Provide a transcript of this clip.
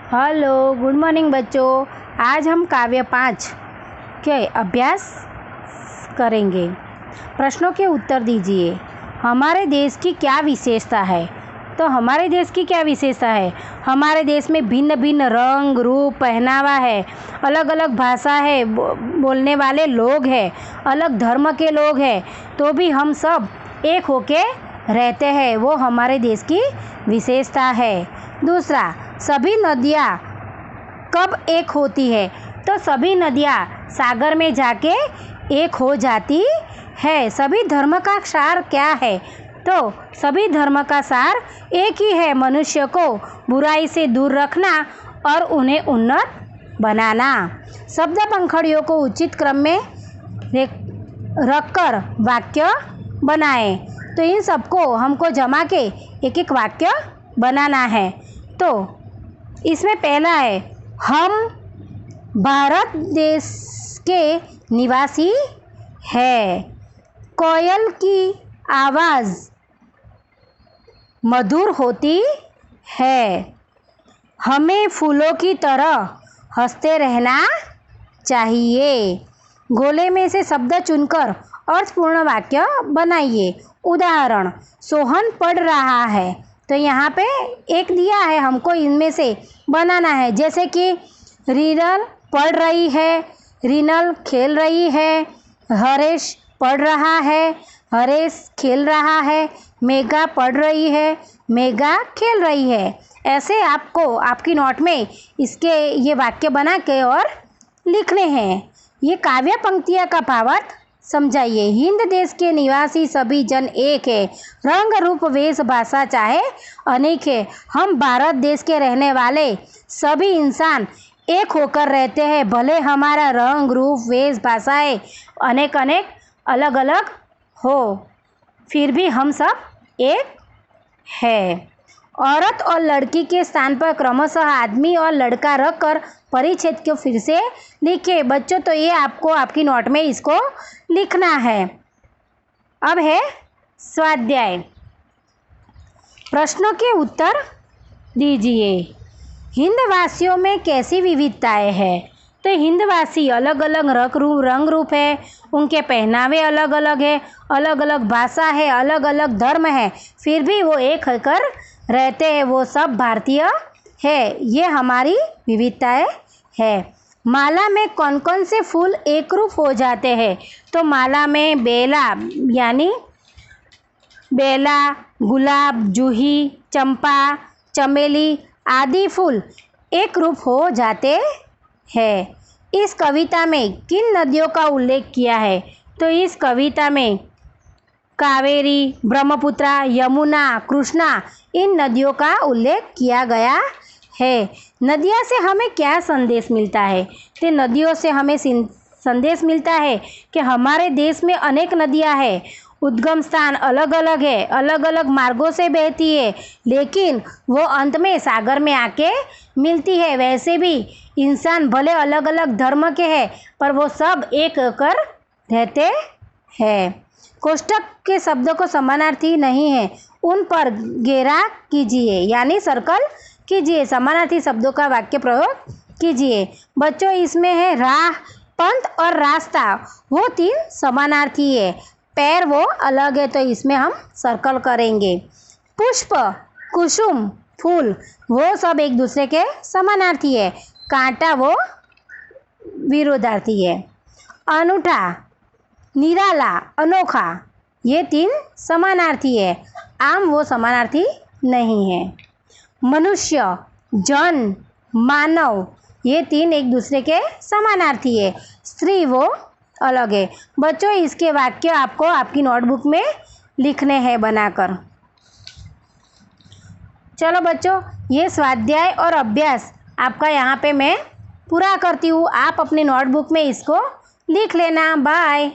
Hello, good morning बच्चों। आज हम काव्य 5 के अभ्यास करेंगे। प्रश्नों के उत्तर दीजिए। हमारे देश की क्या विशेषता है? तो हमारे देश की क्या विशेषता है? हमारे देश में भिन्न भिन्न रंग, रूप, पहनावा है, अलग अलग भाषा है, बोलने वाले लोग हैं, अलग धर्म के लोग हैं, तो भी हम सब एक होके रहते हैं। वो हमारे देश की विशेषता है। दूसरा, सभी नदियाँ कब एक होती है? तो सभी नदियाँ सागर में जाके एक हो जाती है। सभी धर्म का सार क्या है? तो सभी धर्म का सार एक ही है, मनुष्य को बुराई से दूर रखना और उन्हें उन्नत बनाना। शब्द पंखुड़ियों को उचित क्रम में रखकर वाक्य बनाएं। तो इन सबको हमको जमा के एक एक वाक्य बनाना है। तो इसमें पहला है, हम भारत देश के निवासी हैं। कोयल की आवाज़ मधुर होती है। हमें फूलों की तरह हंसते रहना चाहिए। गोले में से शब्द चुनकर अर्थपूर्ण वाक्य बनाइए। उदाहरण, सोहन पढ़ रहा है। तो यहाँ पे एक दिया है, हमको इनमें से बनाना है। जैसे कि रीनल पढ़ रही है, रीनल खेल रही है, हरेश पढ़ रहा है, हरेश खेल रहा है, मेघा पढ़ रही है, मेघा खेल रही है। ऐसे आपको आपकी नोट में इसके ये वाक्य बना के और लिखने हैं। ये काव्य पंक्तियाँ का भावार्थ समझाइए। हिंद देश के निवासी सभी जन एक है। रंग, रूप, वेश, भाषा चाहे अनेक है। हम भारत देश के रहने वाले सभी इंसान एक होकर रहते हैं। भले हमारा रंग, रूप, वेश, भाषाएं अनेक अनेक अलग अलग हो, फिर भी हम सब एक है। औरत और लड़की के स्थान पर क्रमशः आदमी और लड़का रखकर परिच्छेद को फिर से लिखे। बच्चों, तो ये आपको आपकी नोट में इसको लिखना है। अब है स्वाध्याय। प्रश्नों के उत्तर दीजिए। हिंदवासियों में कैसी विविधताएं हैं? तो हिंदवासी अलग अलग रंग रूप है, उनके पहनावे अलग अलग है, अलग अलग भाषा है, अलग अलग धर्म है, फिर भी वो एक होकर रहते हैं। वो सब भारतीय है। ये हमारी विविधताएं है। माला में कौन कौन से फूल एक रूप हो जाते हैं? तो माला में बेला यानी बेला, गुलाब, जूही, चंपा, चमेली आदि फूल एक रूप हो जाते हैं। इस कविता में किन नदियों का उल्लेख किया है? तो इस कविता में कावेरी, ब्रह्मपुत्र, यमुना, कृष्णा इन नदियों का उल्लेख किया गया है। नदियाँ से हमें क्या संदेश मिलता है? तो नदियों से हमें संदेश मिलता है कि हमारे देश में अनेक नदियाँ हैं, उद्गम स्थान अलग अलग है, अलग अलग मार्गों से बहती है, लेकिन वो अंत में सागर में आके मिलती है। वैसे भी इंसान भले अलग अलग धर्म के हैं, पर वो सब एक होकर रहते हैं। कोष्टक के शब्दों को समानार्थी नहीं है, उन पर घेरा कीजिए यानी सर्कल कीजिए। समानार्थी शब्दों का वाक्य प्रयोग कीजिए। बच्चों, इसमें है राह, पंथ और रास्ता, वो तीन समानार्थी है। पैर वो अलग है, तो इसमें हम सर्कल करेंगे। पुष्प, कुसुम, फूल वो सब एक दूसरे के समानार्थी है। कांटा वो विरोधार्थी है। अनूठा, निराला, अनोखा ये तीन समानार्थी है। आम वो समानार्थी नहीं है। मनुष्य, जन, मानव ये तीन एक दूसरे के समानार्थी है। स्त्री वो अलग है। बच्चों, इसके वाक्य आपको आपकी नोटबुक में लिखने हैं बनाकर। चलो बच्चों, ये स्वाध्याय और अभ्यास आपका यहाँ पे मैं पूरा करती हूँ। आप अपनी नोटबुक में इसको लिख लेना। बाय।